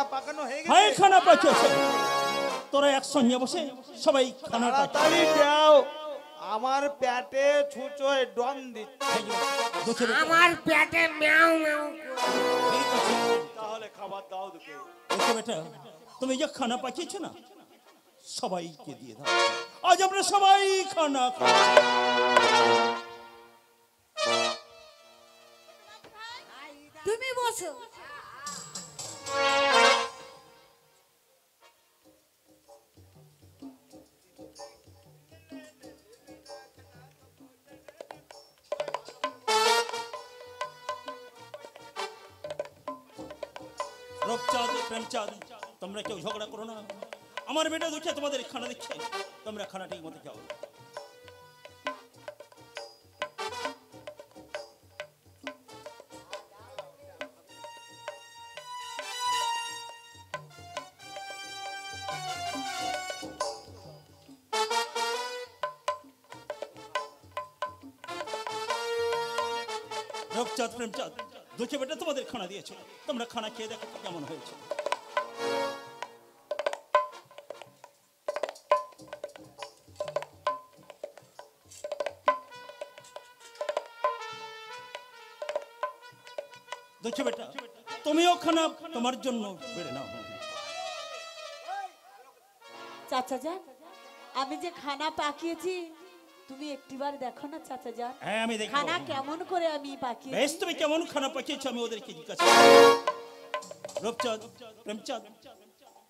খানা পাকানো হয়ে গেছে? হ্যাঁ খানা পাকিয়েছে। তোরা একসঙ্গে বসে সবাই খানাটা তাড়াতাড়ি দাও, আমার পেটে ছুঁচোয় ডন দিচ্ছে। আমার পেটে ম্যাও ম্যাও। তাহলে খাবার দাও দুকে। দেখো বেটা, তুমি যে খানা পাকিয়েছো না, সবাইকে দিয়ে দাও। আজ আমরা সবাই খানা খাই। তুমি বসো। রূপচাঁদ, প্রেমচাঁদ, তোমরা কেউ ঝগড়া করো না। আমার বেটা দুঃখে তোমাদের খানা দিচ্ছে, তোমরা খানা ঠিক মতো খাও। রূপচাঁদ, প্রেমচাঁদ, দুঃখে বেটা তোমাদের খানা দিয়েছে, তোমরা খানা খেয়ে দেখো কেমন হয়েছে। দুঃখে বেটা, তুমিও খানা তোমার জন্য বেড়ে নাও। চাচা যান, আমি যে খানা পাকিয়েছি তুমি একটিবার দেখো না চাচা যান। হ্যাঁ আমি দেখব। খানা কেমন করে আমি পাকিয়েছি। বেশ, তুমি কেমন খানা পাকিয়েছো আমি ওদেরকে জিজ্ঞাসা। রূপচাঁদ, প্রেমচাঁদ,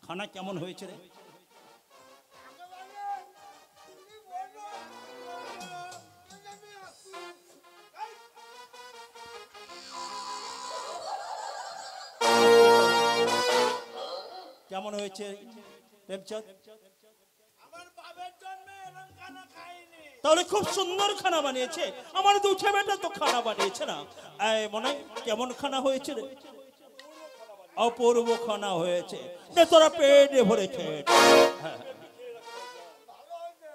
খানা কেমন হয়েছে রে? কেমন হয়েছে প্রেমচাঁদ? তাহলে খুব সুন্দর খানা বানিয়েছে। আমার দুঃখে বেটা তো খানা বানিয়েছে না। মনে কেমন খানা হয়েছে রে? অপূর্ব খানা হয়েছে, তোরা পেটে ভরে খেয়ে। হ্যাঁ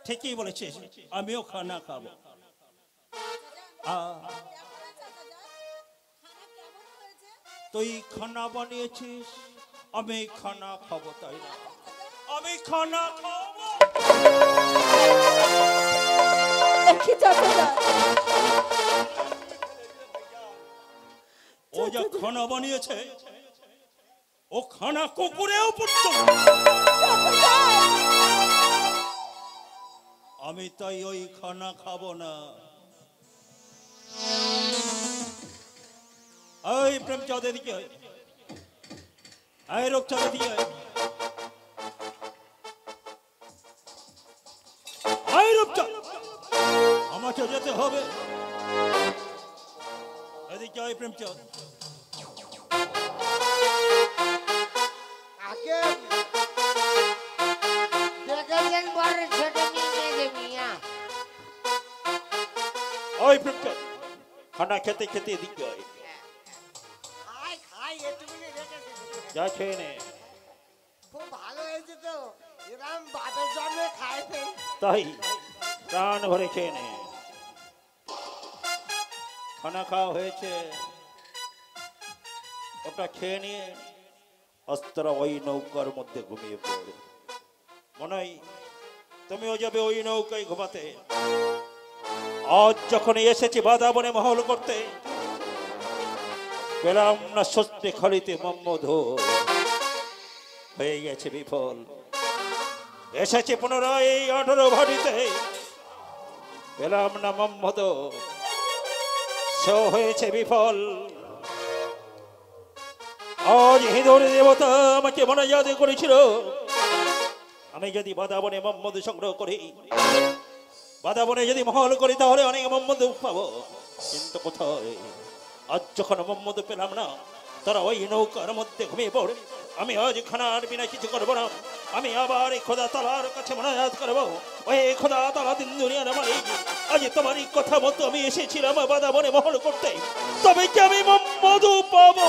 ঠিকই বলেছিস, আমিও খানা খাবো। তুই খানা বানিয়েছিস, আমি খানা খাবো, তাই না? আমি খানা খাবো। ও যা খানা বানিয়েছে, ও খানা কুকুরেও পর্যন্ত। আমি তাই ওই খানা খাবো না। এই প্রেমচাঁদ এদিকে আয়, এই রূপচাঁদ এদিকে আয়। এই রূপচাঁদ, আমাকে যেতে হবে। এদিকে আয় প্রেমচাঁদ। আগে দেখেছেন বড় ছোট মেয়ে মিয়া। ওই প্রেমচাঁদ, খানা খেতে খেতে এদিকে আয়। খাই খাই এটুকু রেখেছে। যা খেয়ে নে। খুব ভালো হয়েছে তো, এরকম বাপের জন্মে খাইছে। তাই প্রাণ ভরে খেয়ে নে। খানা খাওয়া হয়েছে, ওটা খেয়ে নিয়ে অস্ত্র ওই নৌকার মধ্যে ঘুমিয়ে পড়ে। মনে হয় তুমিও যাবে ওই নৌকায় ঘুমাতে। আজ যখন এসেছি বাদাবনে মহল করতে, পেলাম না স্বস্তি খলিতে মোহাম্মদ হয়ে গেছে বিফল। এসেছে পুনরায় এই 18 ভাটিতে, পেলাম না মোহাম্মদ, সে হয়েছে বিফল। আজ হিঁদুর দেবতা আমাকে মনোজাত করেছিল, আমি যদি বাদাবনে মোহাম্মদ সংগ্রহ করি, বাদাবনে যদি মহল করি, তাহলে অনেক মোহাম্মদ পাবো। কিন্তু কোথায়? আজ যখন মোহাম্মদ পেলাম না, তারা ওই নৌকার মধ্যে ঘুমিয়ে পড়ে। আমি আজ খানার বিনা কিছু করবো না। আমি আবার খোদা তালার কাছে মোনাজাত করবো। ওই খোদা তালা দিন দুনিয়ার মালিক, আজ তোমারই কথা মতো আমি এসেছিলাম বাদাবনে মহল করতে, তবে কি আমি মোহাম্মদ পাবো?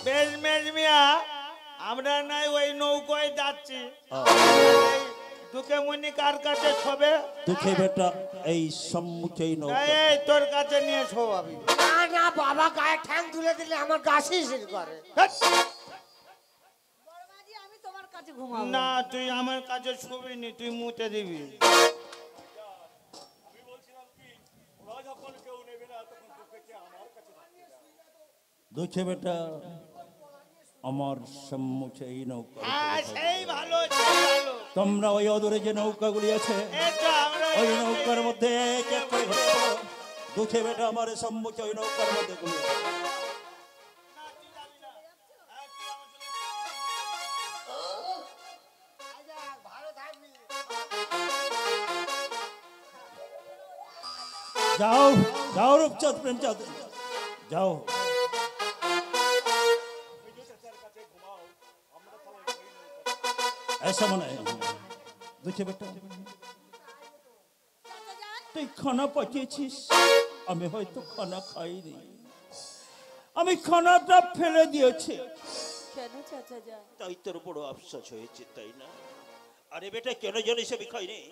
বেশ মেজ মিয়া, আমরা নাই ওই নৌকায় যাচ্ছি। দুকে মনি কার কাছে ছবে? দুঃখে বেটা এই সম্মুখেই নৌকা। এই তোর কাছে নিয়ে শোয়াবি। না না বাবা গায়ে ঠ্যাং তুলে দিলে আমার গা শিরশির করে। বড় মাঝি আমি তোমার কাছে ঘুমাবো না তুই আমার কাছে ছবি নি, তুই মুতে দিবি। দুঃখে বেটা আমার সম্মুখে এই নৌকা হ্যাঁ সেই ভালো, সেই ভালো। তোমরা ওই অদূরে যে নৌকাগুলি আছে এই তো আমরা ওই নৌকার মধ্যে এক এক করে ঘুরে পড়ো। দুঃখে বেটা আমার সম্মুখে ওই নৌকার মধ্যে ঘুরে পড়ো। ভালো থাকবি। যাও যাও রূপচাঁদ প্রেমচাঁদ যাও। ऐसा মনে হয় দুঃখে বেটা তুই খানা পাঠিয়েছিস, আমি হয়তো খানা খাইনি, আমি খানাটা ফেলে দিয়েছি, কেন চাচা যান? তাই তোর বড় আফসোস হয়েছে তাই না? আরে বেটা কেন জানিস আমি খাইনি?